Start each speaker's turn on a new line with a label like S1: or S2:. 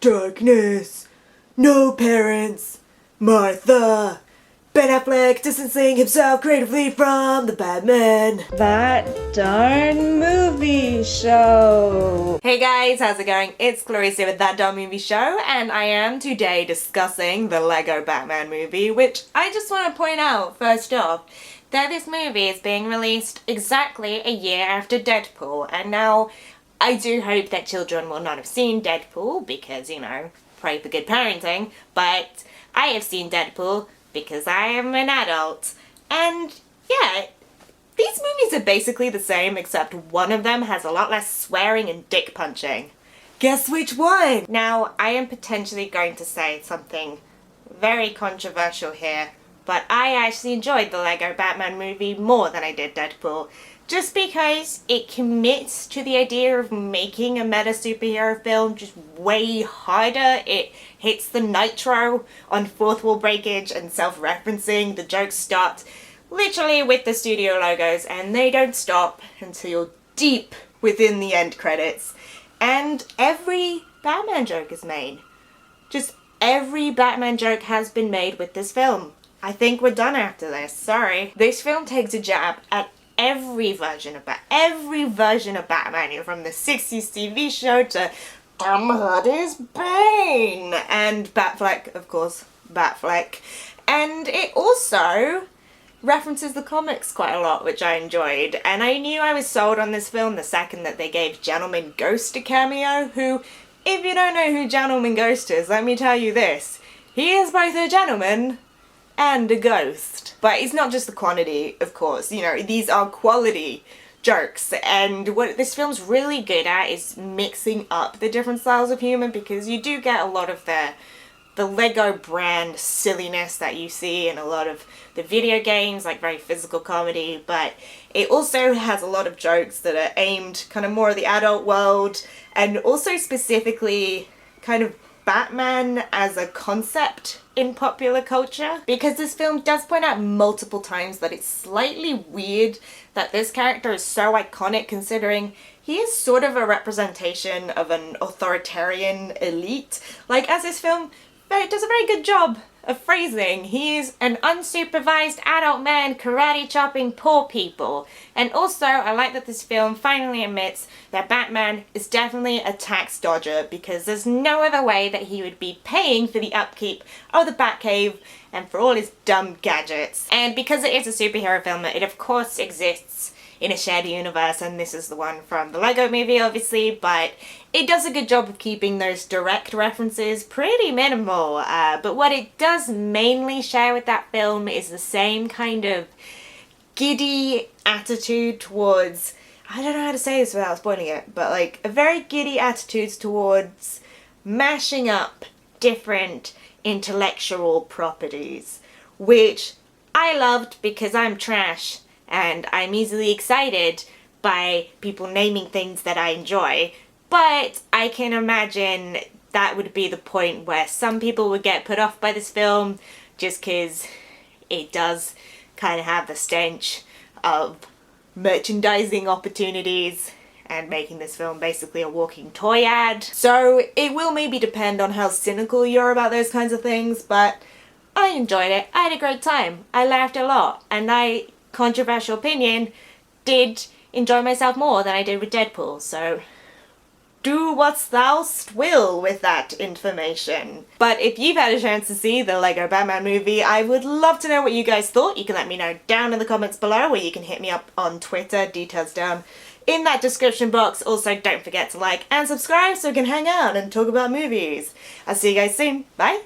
S1: Darkness. No parents. Martha. Ben Affleck distancing himself creatively from the Batman.
S2: That darn movie show.
S1: Hey guys, how's it going? It's Clarissa with That Darn Movie Show, and I am today discussing the Lego Batman movie, which I just want to point out, first off, that this movie is being released exactly a year after Deadpool, and now I do hope that children will not have seen Deadpool, because, you know, pray for good parenting, but I have seen Deadpool because I am an adult, and yeah, these movies are basically the same, except one of them has a lot less swearing and dick punching. Guess which one? Now, I am potentially going to say something very controversial here, but I actually enjoyed the Lego Batman movie more than I did Deadpool, just because it commits to the idea of making a meta superhero film just way harder. It hits the nitro on fourth wall breakage and self-referencing. The jokes start literally with the studio logos, and they don't stop until you're deep within the end credits. And every Batman joke is made. Just every Batman joke has been made with this film. I think we're done after this, sorry. This film takes a jab at every version of Batman, you know, from the 60s TV show to Tom Hardy's Bane, and Batfleck, of course, Batfleck. And it also references the comics quite a lot, which I enjoyed, and I knew I was sold on this film the second that they gave Gentleman Ghost a cameo, who, if you don't know who Gentleman Ghost is, let me tell you this, he is both a gentleman and a ghost. But it's not just the quantity, of course, you know, these are quality jokes, and what this film's really good at is mixing up the different styles of humor, because you do get a lot of the Lego brand silliness that you see in a lot of the video games, like very physical comedy, but it also has a lot of jokes that are aimed kind of more at the adult world, and also specifically kind of Batman as a concept in popular culture, because this film does point out multiple times that it's slightly weird that this character is so iconic, considering he is sort of a representation of an authoritarian elite. Like, as this film does a very good job of phrasing, he is an unsupervised adult man karate chopping poor people. And also, I like that this film finally admits that Batman is definitely a tax dodger, because there's no other way that he would be paying for the upkeep of the Batcave and for all his dumb gadgets. And because it is a superhero film, it of course exists in a shared universe, and this is the one from the Lego movie, obviously, but it does a good job of keeping those direct references pretty minimal, but what it does mainly share with that film is the same kind of giddy attitude towards, I don't know how to say this without spoiling it, but like a very giddy attitude towards mashing up different intellectual properties, which I loved because I'm trash and I'm easily excited by people naming things that I enjoy. But I can imagine that would be the point where some people would get put off by this film, just because it does kind of have the stench of merchandising opportunities and making this film basically a walking toy ad. So it will maybe depend on how cynical you're about those kinds of things, but I enjoyed it. I had a great time. I laughed a lot, and I, controversial opinion, did enjoy myself more than I did with Deadpool, so do what thou will with that information. But if you've had a chance to see the Lego Batman movie, I would love to know what you guys thought. You can let me know down in the comments below, or you can hit me up on Twitter, details down in that description box. Also, don't forget to like and subscribe so we can hang out and talk about movies. I'll see you guys soon. Bye!